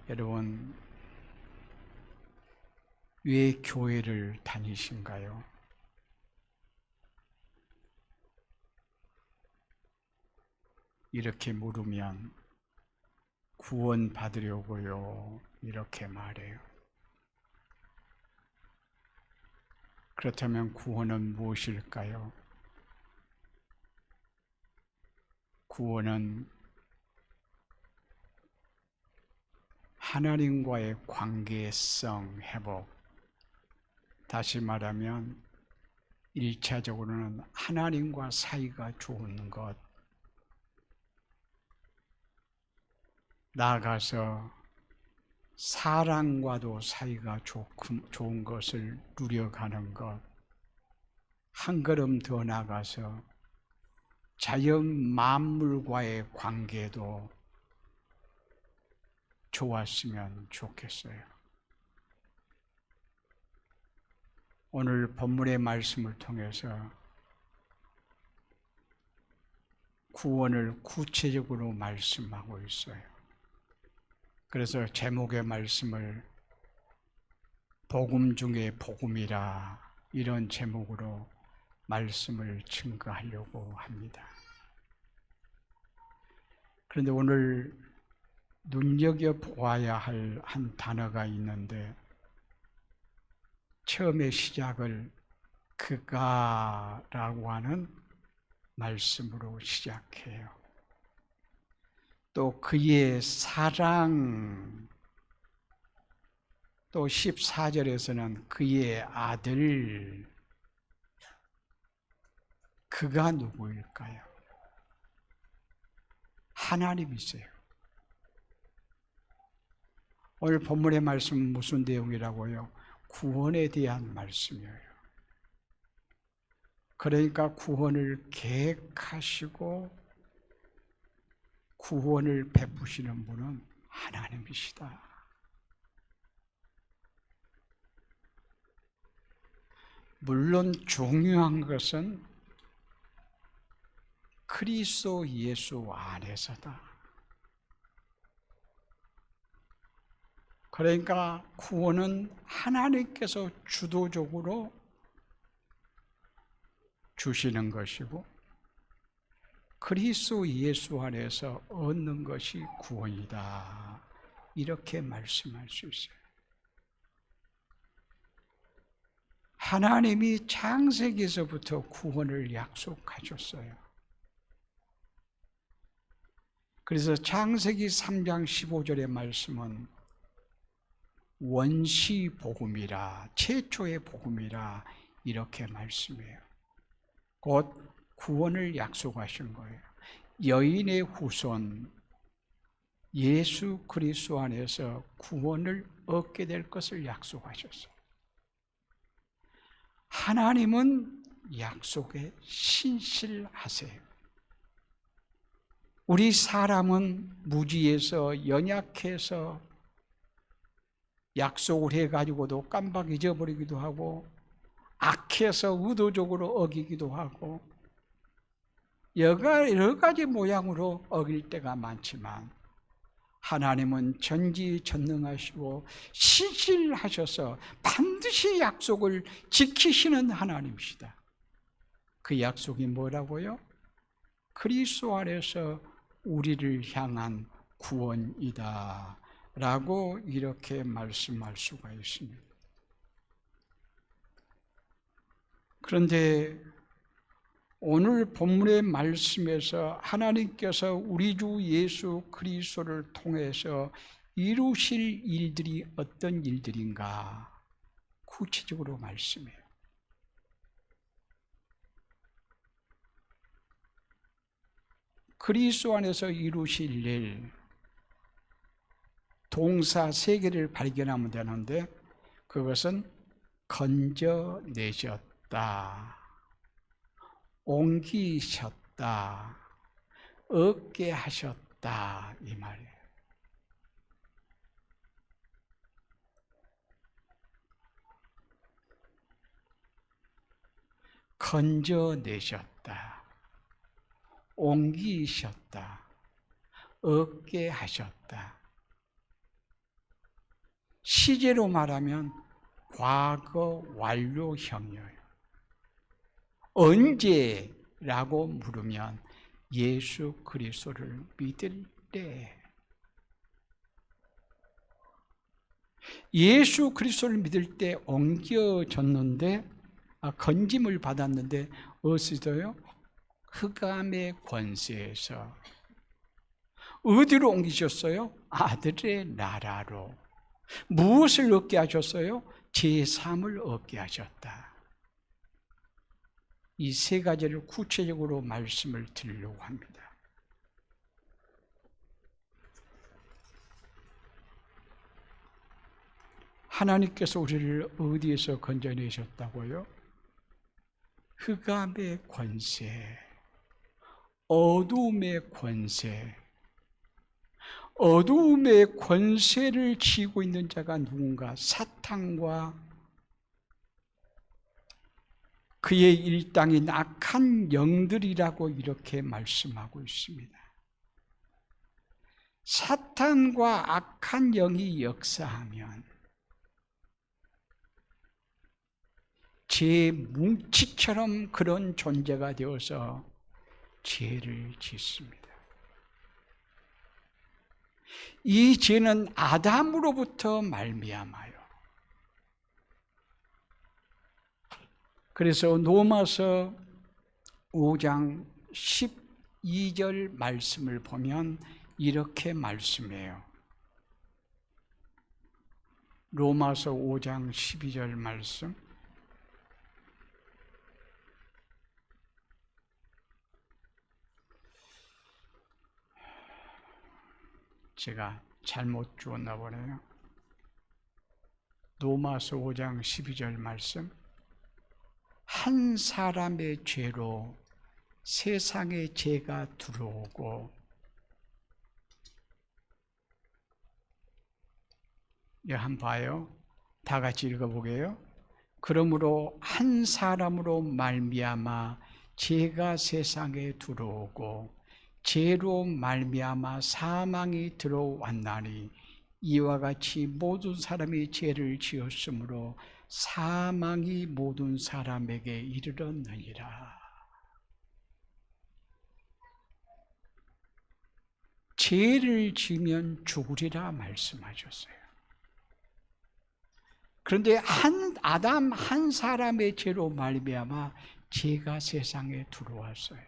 여러분, 왜 교회를 다니신가요? 이렇게 물으면 구원 받으려고요. 이렇게 말해요. 그렇다면 구원은 무엇일까요? 구원은 하나님과의 관계성 회복, 다시 말하면 1차적으로는 하나님과 사이가 좋은 것, 나아가서 사람과도 사이가 좋은 것을 누려가는 것, 한 걸음 더 나아가서 자연 만물과의 관계도 좋았으면 좋겠어요. 오늘 본문의 말씀을 통해서 구원을 구체적으로 말씀하고 있어요. 그래서 제목의 말씀을 복음 중에 복음이라, 이런 제목으로 말씀을 증거하려고 합니다. 그런데 오늘 눈여겨보아야 할 한 단어가 있는데, 처음에 시작을 그가라고 하는 말씀으로 시작해요. 또 그의 사랑, 또 14절에서는 그의 아들, 그가 누구일까요? 하나님이세요. 오늘 본문의 말씀은 무슨 내용이라고요? 구원에 대한 말씀이에요. 그러니까 구원을 계획하시고 구원을 베푸시는 분은 하나님이시다. 물론 중요한 것은 그리스도 예수 안에서다. 그러니까 구원은 하나님께서 주도적으로 주시는 것이고, 그리스도 예수 안에서 얻는 것이 구원이다. 이렇게 말씀할 수 있어요. 하나님이 창세기에서부터 구원을 약속하셨어요. 그래서 창세기 3장 15절의 말씀은 원시 복음이라, 최초의 복음이라, 이렇게 말씀해요. 곧 구원을 약속하신 거예요. 여인의 후손 예수 그리스도 안에서 구원을 얻게 될 것을 약속하셨어요. 하나님은 약속에 신실하세요. 우리 사람은 무지해서 연약해서 약속을 해가지고도 깜빡 잊어버리기도 하고, 악해서 의도적으로 어기기도 하고, 여러 가지 모양으로 어길 때가 많지만, 하나님은 전지전능하시고 신실하셔서 반드시 약속을 지키시는 하나님이시다. 그 약속이 뭐라고요? 그리스도 안에서 우리를 향한 구원이다 라고 이렇게 말씀할 수가 있습니다. 그런데 오늘 본문의 말씀에서 하나님께서 우리 주 예수 그리스도를 통해서 이루실 일들이 어떤 일들인가 구체적으로 말씀해요. 그리스도 안에서 이루실 일, 동사 3개를 발견하면 되는데, 그것은 건져내셨다, 옮기셨다, 얻게 하셨다, 이 말이에요. 건져내셨다, 옮기셨다, 얻게 하셨다. 시제로 말하면 과거 완료형이에요. 언제라고 물으면 예수 그리스도를 믿을 때, 예수 그리스도를 믿을 때 옮겨졌는데, 건짐을 받았는데 어디서요? 흑암의 권세에서. 어디로 옮기셨어요? 아들의 나라로. 무엇을 얻게 하셨어요? 제3을 얻게 하셨다. 이 세 가지를 구체적으로 말씀을 드리려고 합니다. 하나님께서 우리를 어디에서 건져내셨다고요? 흑암의 권세, 어둠의 권세. 어둠의 권세를 쥐고 있는 자가 누군가? 사탄과 그의 일당인 악한 영들이라고 이렇게 말씀하고 있습니다. 사탄과 악한 영이 역사하면 제 뭉치처럼 그런 존재가 되어서 죄를 짓습니다. 이 죄는 아담으로부터 말미암아요. 그래서 로마서 5장 12절 말씀을 보면 이렇게 말씀해요. 로마서 5장 12절 말씀. 제가 잘못 주었나 보네요. 로마서 5장 12절 말씀. 한 사람의 죄로 세상에 죄가 들어오고, 한번 봐요. 다 같이 읽어보게요. 그러므로 한 사람으로 말미암아 죄가 세상에 들어오고 죄로 말미암아 사망이 들어왔나니 이와 같이 모든 사람이 죄를 지었으므로 사망이 모든 사람에게 이르렀느니라. 죄를 지으면 죽으리라 말씀하셨어요. 그런데 아담 한 사람의 죄로 말미암아 죄가 세상에 들어왔어요.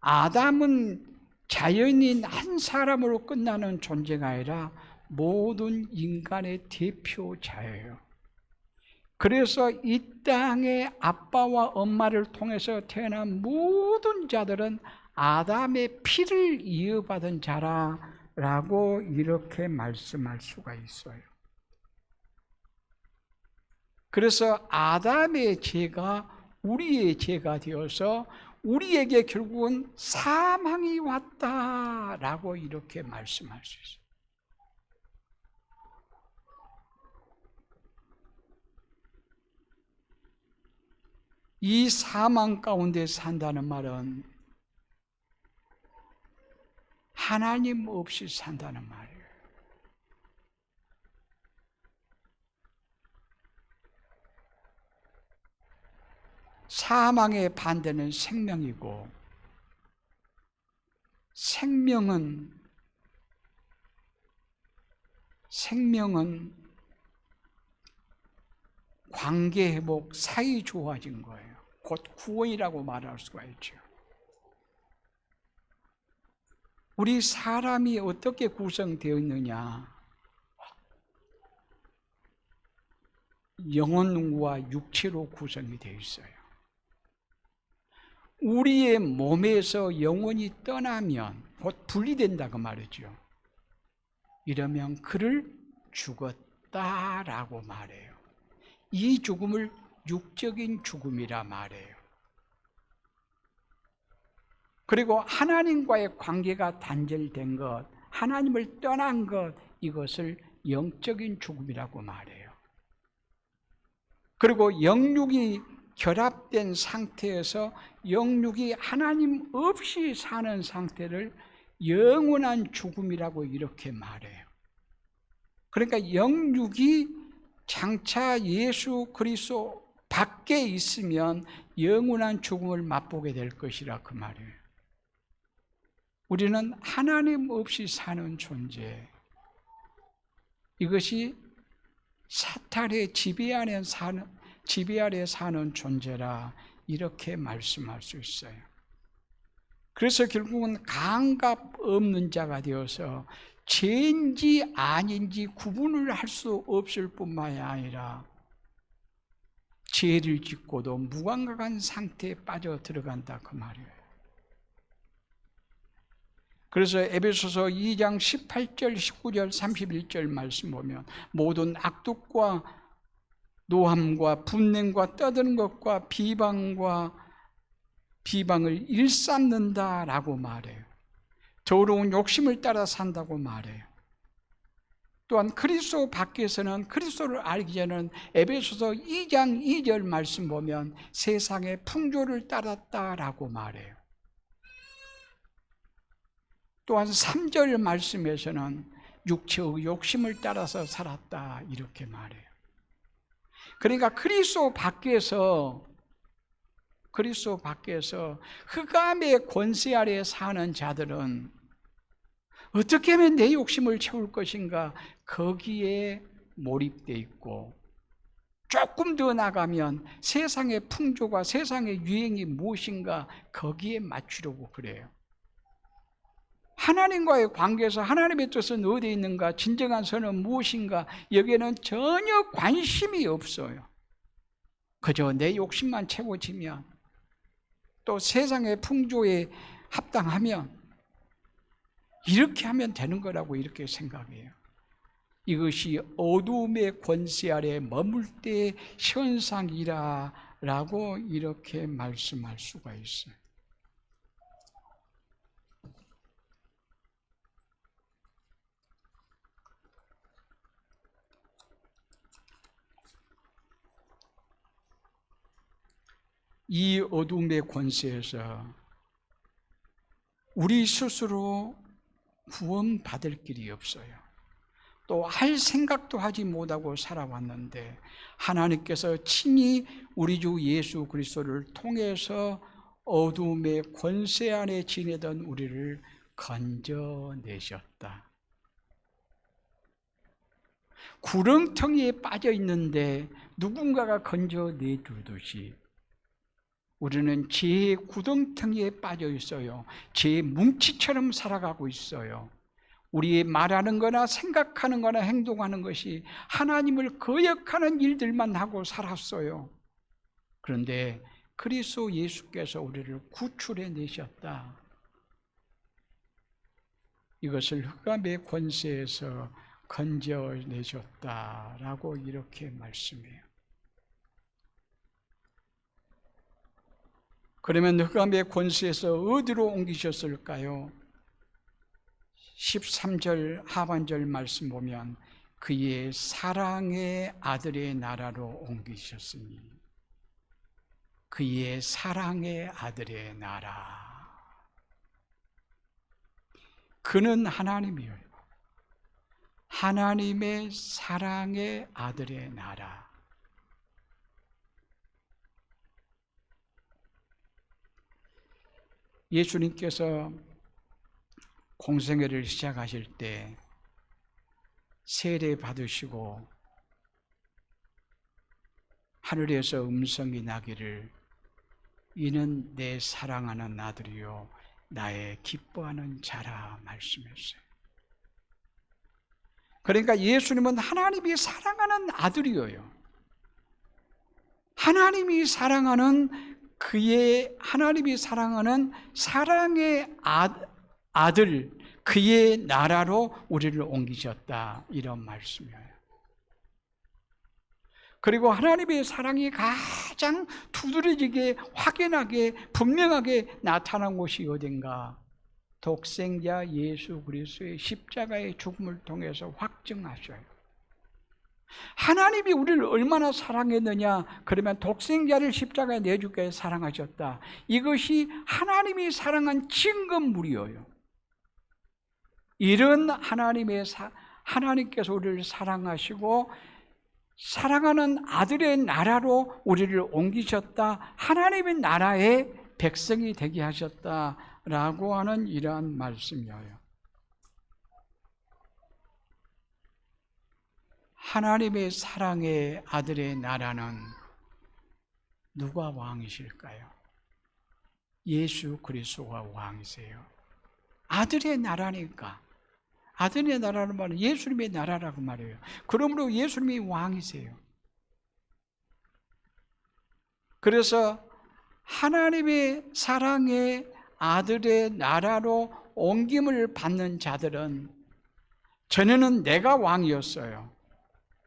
아담은 자연인 한 사람으로 끝나는 존재가 아니라 모든 인간의 대표자예요. 그래서 이 땅의 아빠와 엄마를 통해서 태어난 모든 자들은 아담의 피를 이어받은 자라고 이렇게 말씀할 수가 있어요. 그래서 아담의 죄가 우리의 죄가 되어서 우리에게 결국은 사망이 왔다라고 이렇게 말씀할 수 있어요. 이 사망 가운데 산다는 말은 하나님 없이 산다는 말이에요. 사망의 반대는 생명이고, 생명은 관계 회복, 사이 좋아진 거예요. 곧 구원이라고 말할 수가 있죠. 우리 사람이 어떻게 구성되어 있느냐? 영혼과 육체로 구성이 되어 있어요. 우리의 몸에서 영혼이 떠나면 곧 분리된다고 말이죠. 이러면 그를 죽었다라고 말해요. 이 죽음을 육적인 죽음이라 말해요. 그리고 하나님과의 관계가 단절된 것, 하나님을 떠난 것, 이것을 영적인 죽음이라고 말해요. 그리고 영육이 결합된 상태에서 영육이 하나님 없이 사는 상태를 영원한 죽음이라고 이렇게 말해요. 그러니까 영육이 장차 예수 그리스도 밖에 있으면 영원한 죽음을 맛보게 될 것이라 그 말이에요. 우리는 하나님 없이 사는 존재, 이것이 사탄의 지배 아래 사는 존재라 이렇게 말씀할 수 있어요. 그래서 결국은 감각 없는 자가 되어서 죄인지 아닌지 구분을 할 수 없을 뿐만이 아니라 죄를 짓고도 무감각한 상태에 빠져 들어간다 그 말이에요. 그래서 에베소서 2장 18절, 19절, 31절 말씀 보면 모든 악독과 노함과 분냄과 떠드는 것과 비방을 일삼는다라고 말해요. 더러운 욕심을 따라 산다고 말해요. 또한 그리스도 밖에서는 그리스도를 알기 전에는 에베소서 2장 2절 말씀 보면 세상의 풍조를 따랐다라고 말해요. 또한 3절 말씀에서는 육체의 욕심을 따라서 살았다 이렇게 말해요. 그러니까 그리스도 밖에서 흑암의 권세 아래 사는 자들은 어떻게 하면 내 욕심을 채울 것인가 거기에 몰입되어 있고, 조금 더 나가면 세상의 풍조가 세상의 유행이 무엇인가 거기에 맞추려고 그래요. 하나님과의 관계에서 하나님의 뜻은 어디에 있는가, 진정한 선은 무엇인가 여기에는 전혀 관심이 없어요. 그저 내 욕심만 채워지면, 또 세상의 풍조에 합당하면 이렇게 하면 되는 거라고 이렇게 생각해요. 이것이 어둠의 권세 아래 머물 때의 현상이라고 이렇게 말씀할 수가 있어요. 이 어둠의 권세에서 우리 스스로 구원받을 길이 없어요. 또 할 생각도 하지 못하고 살아왔는데 하나님께서 친히 우리 주 예수 그리스도를 통해서 어둠의 권세 안에 지내던 우리를 건져내셨다. 구렁텅이에 빠져 있는데 누군가가 건져내주듯이 우리는 죄의 구덩텅이에 빠져 있어요. 죄의 뭉치처럼 살아가고 있어요. 우리의 말하는 거나 생각하는 거나 행동하는 것이 하나님을 거역하는 일들만 하고 살았어요. 그런데 그리스도 예수께서 우리를 구출해 내셨다. 이것을 흑암의 권세에서 건져내셨다라고 이렇게 말씀해요. 그러면 흑암의 권세에서 어디로 옮기셨을까요? 13절 하반절 말씀 보면 그의 사랑의 아들의 나라로 옮기셨으니, 그의 사랑의 아들의 나라. 그는 하나님이에요. 하나님의 사랑의 아들의 나라. 예수님께서 공생애를 시작하실 때 세례 받으시고 하늘에서 음성이 나기를 이는 내 사랑하는 아들이요 나의 기뻐하는 자라 말씀했어요. 그러니까 예수님은 하나님이 사랑하는 아들이에요. 하나님이 사랑하는 하나님이 사랑하는 사랑의 아들, 그의 나라로 우리를 옮기셨다 이런 말씀이에요. 그리고 하나님의 사랑이 가장 두드러지게 확연하게 분명하게 나타난 곳이 어딘가? 독생자 예수 그리스도의 십자가의 죽음을 통해서 확증하셔요. 하나님이 우리를 얼마나 사랑했느냐? 그러면 독생자를 십자가에 내주게 사랑하셨다. 이것이 하나님이 사랑한 증거물이에요. 이런 하나님께서 우리를 사랑하시고 사랑하는 아들의 나라로 우리를 옮기셨다. 하나님의 나라의 백성이 되게 하셨다라고 하는 이러한 말씀이에요. 하나님의 사랑의 아들의 나라는 누가 왕이실까요? 예수 그리스도가 왕이세요. 아들의 나라니까. 아들의 나라는 말은 예수님의 나라라고 말해요. 그러므로 예수님이 왕이세요. 그래서 하나님의 사랑의 아들의 나라로 옮김을 받는 자들은, 전에는 내가 왕이었어요.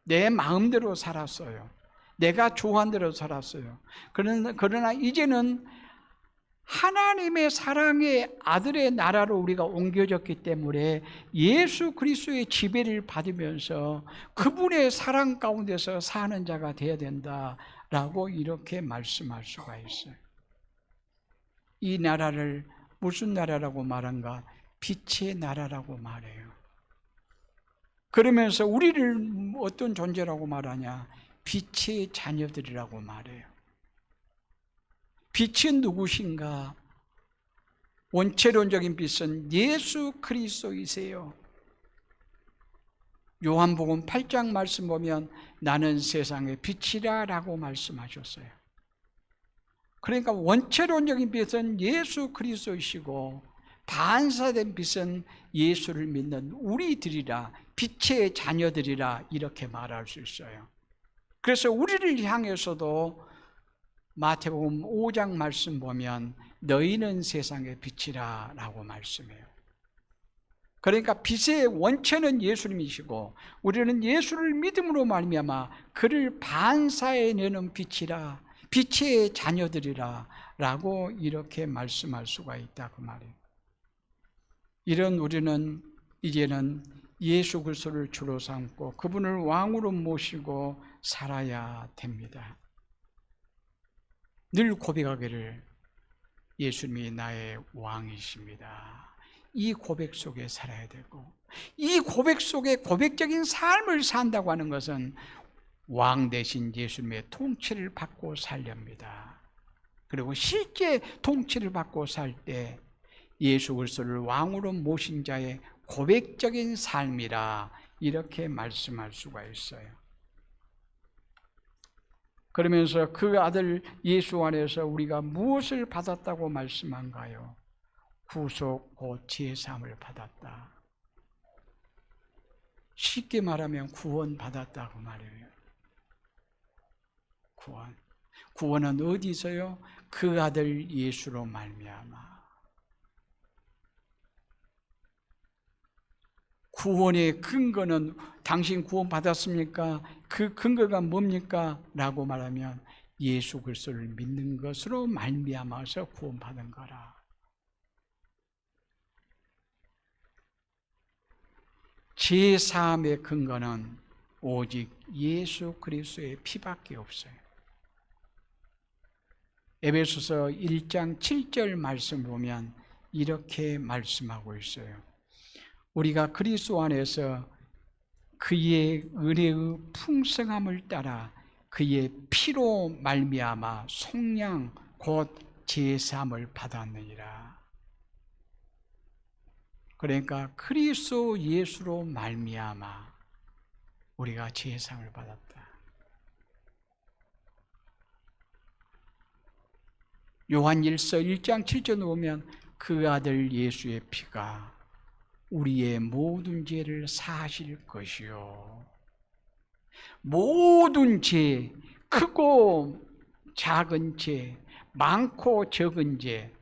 내 마음대로 살았어요. 내가 좋아한 대로 살았어요. 그러나 이제는 하나님의 사랑의 아들의 나라로 우리가 옮겨졌기 때문에 예수 그리스도의 지배를 받으면서 그분의 사랑 가운데서 사는 자가 되어야 된다라고 이렇게 말씀할 수가 있어요. 이 나라를 무슨 나라라고 말한가? 빛의 나라라고 말해요. 그러면서 우리를 어떤 존재라고 말하냐? 빛의 자녀들이라고 말해요. 빛은 누구신가? 원체론적인 빛은 예수 그리스도이세요. 요한복음 8장 말씀 보면 나는 세상의 빛이라 라고 말씀하셨어요. 그러니까 원체론적인 빛은 예수 그리스도이시고 반사된 빛은 예수를 믿는 우리들이라, 빛의 자녀들이라 이렇게 말할 수 있어요. 그래서 우리를 향해서도 마태복음 5장 말씀 보면 너희는 세상의 빛이라 라고 말씀해요. 그러니까 빛의 원체는 예수님이시고 우리는 예수를 믿음으로 말미암아 그를 반사해내는 빛이라, 빛의 자녀들이라 라고 이렇게 말씀할 수가 있다 그 말이에요. 이런 우리는 이제는 예수 그리스도를 주로 삼고 그분을 왕으로 모시고 살아야 됩니다. 늘 고백하기를 예수님이 나의 왕이십니다. 이 고백 속에 살아야 되고, 이 고백 속에 고백적인 삶을 산다고 하는 것은 왕 대신 예수님의 통치를 받고 살렵니다. 그리고 실제 통치를 받고 살 때 예수 그리스도를 왕으로 모신 자의 고백적인 삶이라 이렇게 말씀할 수가 있어요. 그러면서 그 아들 예수 안에서 우리가 무엇을 받았다고 말씀한가요? 구속 곧 제사함을 받았다. 쉽게 말하면 구원 받았다고 말해요. 구원은 어디서요? 그 아들 예수로 말미암아. 구원의 근거는 당신 구원 받았습니까? 그 근거가 뭡니까? 라고 말하면 예수 그리스도를 믿는 것으로 말미암아서 구원받은 거라. 제사함의 근거는 오직 예수 그리스도의 피밖에 없어요. 에베소서 1장 7절 말씀 보면 이렇게 말씀하고 있어요. 우리가 그리스도 안에서 그의 은혜의 풍성함을 따라 그의 피로 말미암아 속량 곧 제사함을 받았느니라. 그러니까 그리스도 예수로 말미암아 우리가 제사함을 받았다. 요한일서 1장 7절에 보면 그 아들 예수의 피가 우리의 모든 죄를 사하실 것이요, 모든 죄, 크고 작은 죄, 많고 적은 죄,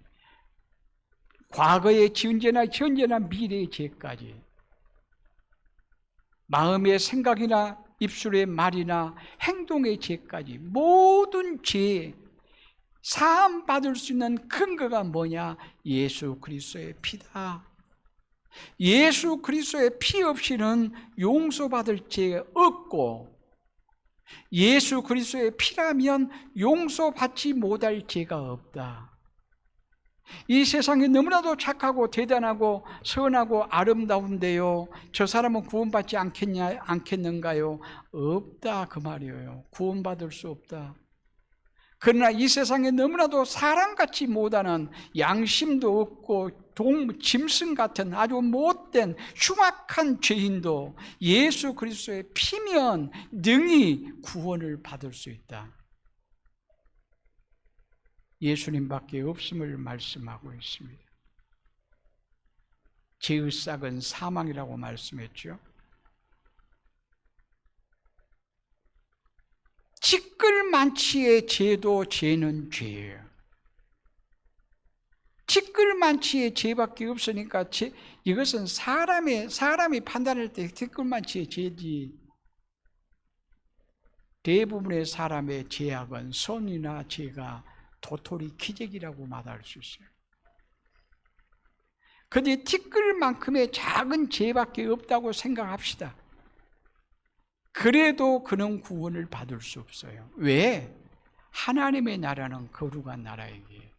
과거의 지은 죄나 현재나 미래의 죄까지, 마음의 생각이나 입술의 말이나 행동의 죄까지 모든 죄 사함 받을 수 있는 근거가 뭐냐? 예수 그리스도의 피다. 예수 그리스도의 피 없이는 용서받을 죄 없고, 예수 그리스도의 피라면 용서받지 못할 죄가 없다. 이 세상이 너무나도 착하고 대단하고 선하고 아름다운데요, 저 사람은 구원받지 않겠는가요? 없다 그 말이에요. 구원받을 수 없다. 그러나 이 세상에 너무나도 사람같이 못하는, 양심도 없고 짐승 같은 아주 못된 흉악한 죄인도 예수 그리스도의 피면 능히 구원을 받을 수 있다. 예수님밖에 없음을 말씀하고 있습니다. 죄의 싹은 사망이라고 말씀했죠. 티끌만치의 죄도 죄는 죄예요. 티끌만치의 죄밖에 없으니까 이것은 사람이 판단할 때 티끌만치의 죄지, 대부분의 사람의 죄악은 선이나 죄가 도토리 기적이라고 말할 수 있어요. 그런데 티끌만큼의 작은 죄밖에 없다고 생각합시다. 그래도 그는 구원을 받을 수 없어요. 왜? 하나님의 나라는 거룩한 나라이기에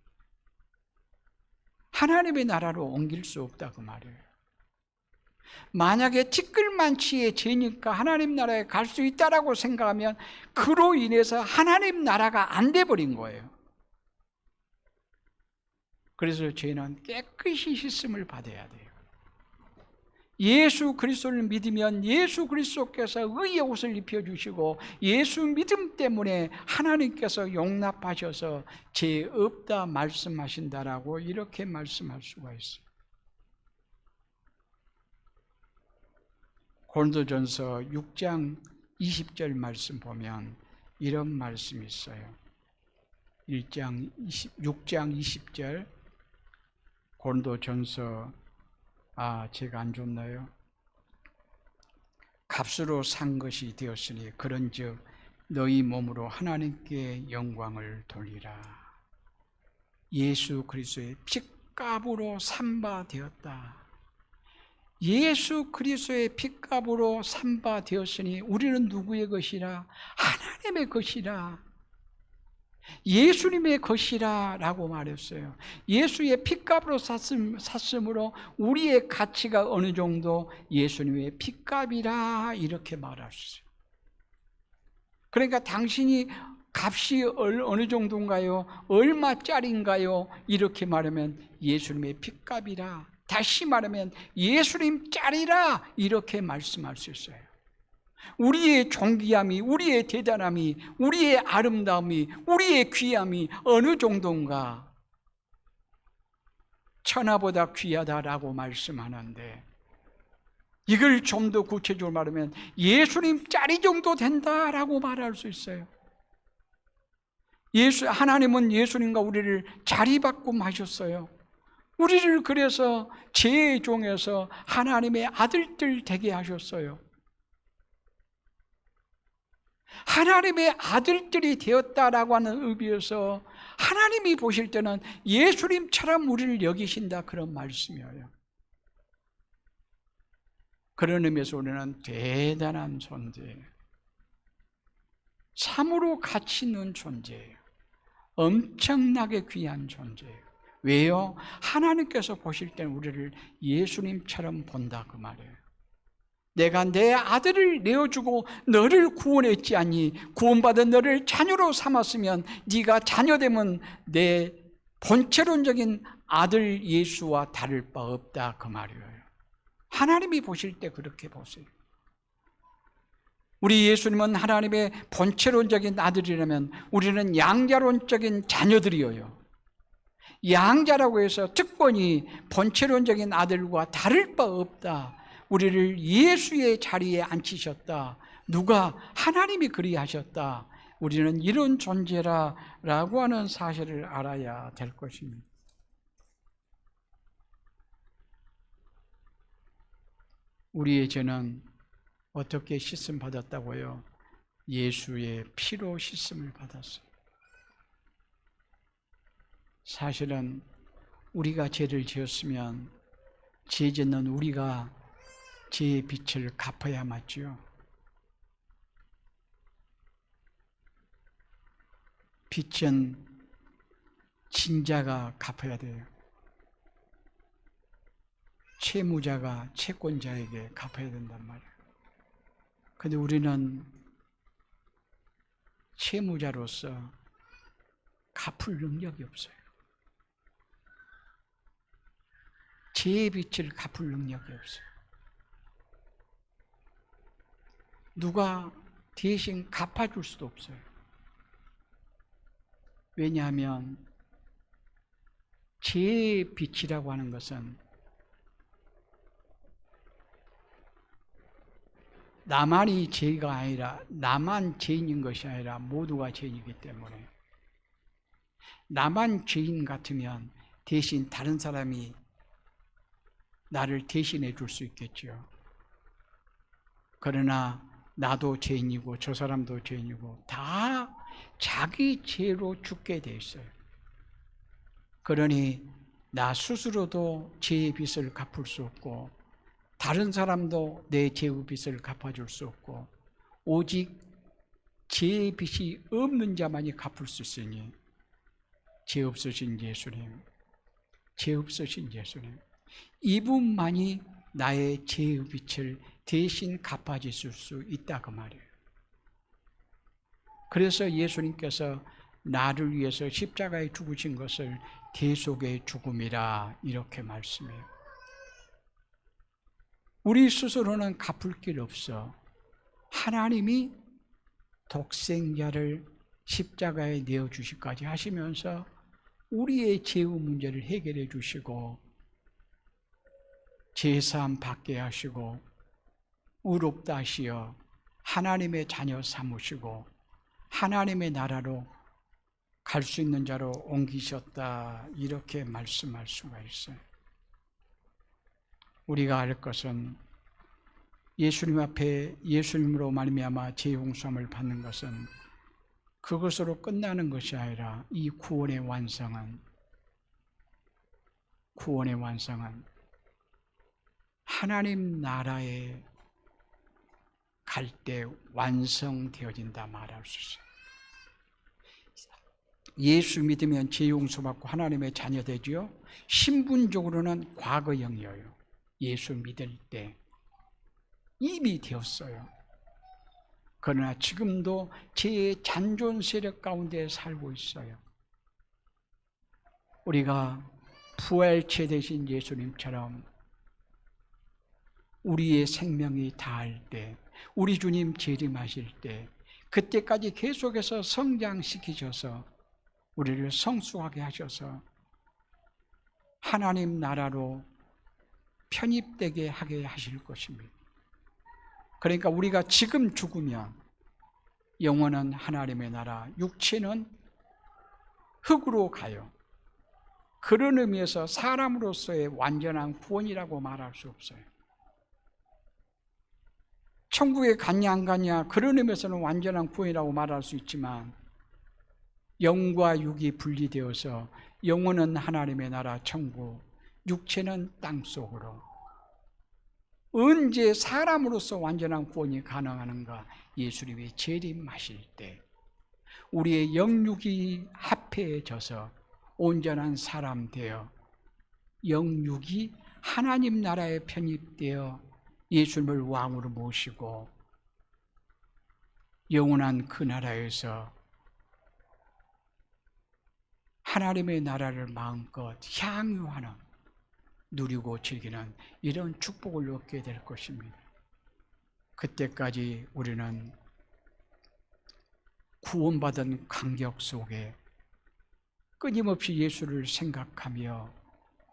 하나님의 나라로 옮길 수 없다 그 말이에요. 만약에 티끌만치의 죄니까 하나님 나라에 갈 수 있다라고 생각하면 그로 인해서 하나님 나라가 안 돼버린 거예요. 그래서 죄는 깨끗이 씻음을 받아야 돼요. 예수 그리스도를 믿으면 예수 그리스도께서 의의 옷을 입혀주시고 예수 믿음 때문에 하나님께서 용납하셔서 죄 없다 말씀하신다라고 이렇게 말씀할 수가 있어요. 고린도전서 6장 20절 말씀 보면 이런 말씀이 있어요. 6장 20절 고린도전서, 제가 안 줬나요? 값으로 산 것이 되었으니 그런즉 너희 몸으로 하나님께 영광을 돌리라. 예수 그리스도의 핏값으로 산 바 되었다. 예수 그리스도의 핏값으로 산 바 되었으니 우리는 누구의 것이라? 하나님의 것이라, 예수님의 것이라 라고 말했어요. 예수의 핏값으로 샀으므로 우리의 가치가 어느 정도 예수님의 핏값이라 이렇게 말할 수 있어요. 그러니까 당신이 값이 어느 정도인가요? 얼마짜리인가요? 이렇게 말하면 예수님의 핏값이라, 다시 말하면 예수님 짤이라 이렇게 말씀할 수 있어요. 우리의 존귀함이, 우리의 대단함이, 우리의 아름다움이, 우리의 귀함이 어느 정도인가? 천하보다 귀하다라고 말씀하는데 이걸 좀 더 구체적으로 말하면 예수님 짤이 정도 된다라고 말할 수 있어요. 하나님은 예수님과 우리를 자리바꿈하셨어요. 우리를 그래서 죄의 종에서 하나님의 아들들 되게 하셨어요. 하나님의 아들들이 되었다라고 하는 의미에서 하나님이 보실 때는 예수님처럼 우리를 여기신다 그런 말씀이에요. 그런 의미에서 우리는 대단한 존재예요. 참으로 가치 있는 존재예요. 엄청나게 귀한 존재예요. 왜요? 하나님께서 보실 때는 우리를 예수님처럼 본다 그 말이에요. 내가 내 아들을 내어주고 너를 구원했지 않니? 구원받은 너를 자녀로 삼았으면 네가 자녀되면 내 본체론적인 아들 예수와 다를 바 없다 그 말이에요. 하나님이 보실 때 그렇게 보세요. 우리 예수님은 하나님의 본체론적인 아들이라면 우리는 양자론적인 자녀들이에요. 양자라고 해서 특권이 본체론적인 아들과 다를 바 없다. 우리를 예수의 자리에 앉히셨다. 누가? 하나님이 그리하셨다. 우리는 이런 존재라고 하는 사실을 알아야 될 것입니다. 우리의 죄는 어떻게 씻음 받았다고요? 예수의 피로 씻음을 받았어요. 사실은 우리가 죄를 지었으면 죄 짓는 우리가 죄의 빚을 갚아야 맞죠. 빚은 진자가 갚아야 돼요. 채무자가 채권자에게 갚아야 된단 말이에요. 근데 우리는 채무자로서 갚을 능력이 없어요. 죄의 빚을 갚을 능력이 없어요. 누가 대신 갚아줄 수도 없어요. 왜냐하면 죄의 빚이라고 하는 것은 나만이 죄가 아니라, 나만 죄인인 것이 아니라 모두가 죄인이기 때문에, 나만 죄인 같으면 대신 다른 사람이 나를 대신해 줄 수 있겠죠. 그러나 나도 죄인이고 저 사람도 죄인이고 다 자기 죄로 죽게 돼 있어요. 그러니 나 스스로도 죄의 빚을 갚을 수 없고 다른 사람도 내 죄의 빚을 갚아줄 수 없고 오직 죄의 빚이 없는 자만이 갚을 수 있으니 죄 없으신 예수님, 죄 없으신 예수님, 이분만이 나의 죄의 빚을 대신 갚아주실 수 있다고 말이에요. 그래서 예수님께서 나를 위해서 십자가에 죽으신 것을 대속의 죽음이라 이렇게 말씀해요. 우리 스스로는 갚을 길 없어. 하나님이 독생자를 십자가에 내어주시기까지 하시면서 우리의 죄의 문제를 해결해 주시고 죄사함 받게 하시고 의롭다 하시어 하나님의 자녀 삼으시고 하나님의 나라로 갈 수 있는 자로 옮기셨다, 이렇게 말씀할 수가 있어요. 우리가 알 것은 예수님 앞에 예수님으로 말미암아 죄 용서함을 받는 것은 그것으로 끝나는 것이 아니라 이 구원의 완성은 하나님 나라에 갈 때 완성되어진다 말할 수 있어요. 예수 믿으면 죄 용서받고 하나님의 자녀 되지요. 신분적으로는 과거형이에요. 예수 믿을 때 이미 되었어요. 그러나 지금도 죄의 잔존 세력 가운데 살고 있어요. 우리가 부활체 되신 예수님처럼 우리의 생명이 다할 때, 우리 주님 재림하실 때, 그때까지 계속해서 성장시키셔서 우리를 성숙하게 하셔서 하나님 나라로 편입되게 하게 하실 것입니다. 그러니까 우리가 지금 죽으면 영혼은 하나님의 나라, 육체는 흙으로 가요. 그런 의미에서 사람으로서의 완전한 구원이라고 말할 수 없어요. 천국에 갔냐 안 갔냐 그런 의미에서는 완전한 구원이라고 말할 수 있지만 영과 육이 분리되어서 영혼은 하나님의 나라 천국, 육체는 땅속으로. 언제 사람으로서 완전한 구원이 가능한가? 예수님이 재림하실 때 우리의 영육이 합해져서 온전한 사람 되어 영육이 하나님 나라에 편입되어 예수님을 왕으로 모시고 영원한 그 나라에서 하나님의 나라를 마음껏 향유하는, 누리고 즐기는 이런 축복을 얻게 될 것입니다. 그때까지 우리는 구원받은 감격 속에 끊임없이 예수를 생각하며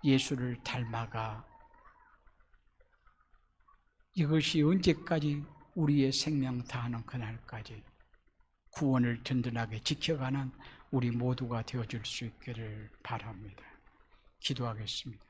예수를 닮아가 이것이 언제까지 우리의 생명 다하는 그날까지 구원을 든든하게 지켜가는 우리 모두가 되어줄 수 있기를 바랍니다. 기도하겠습니다.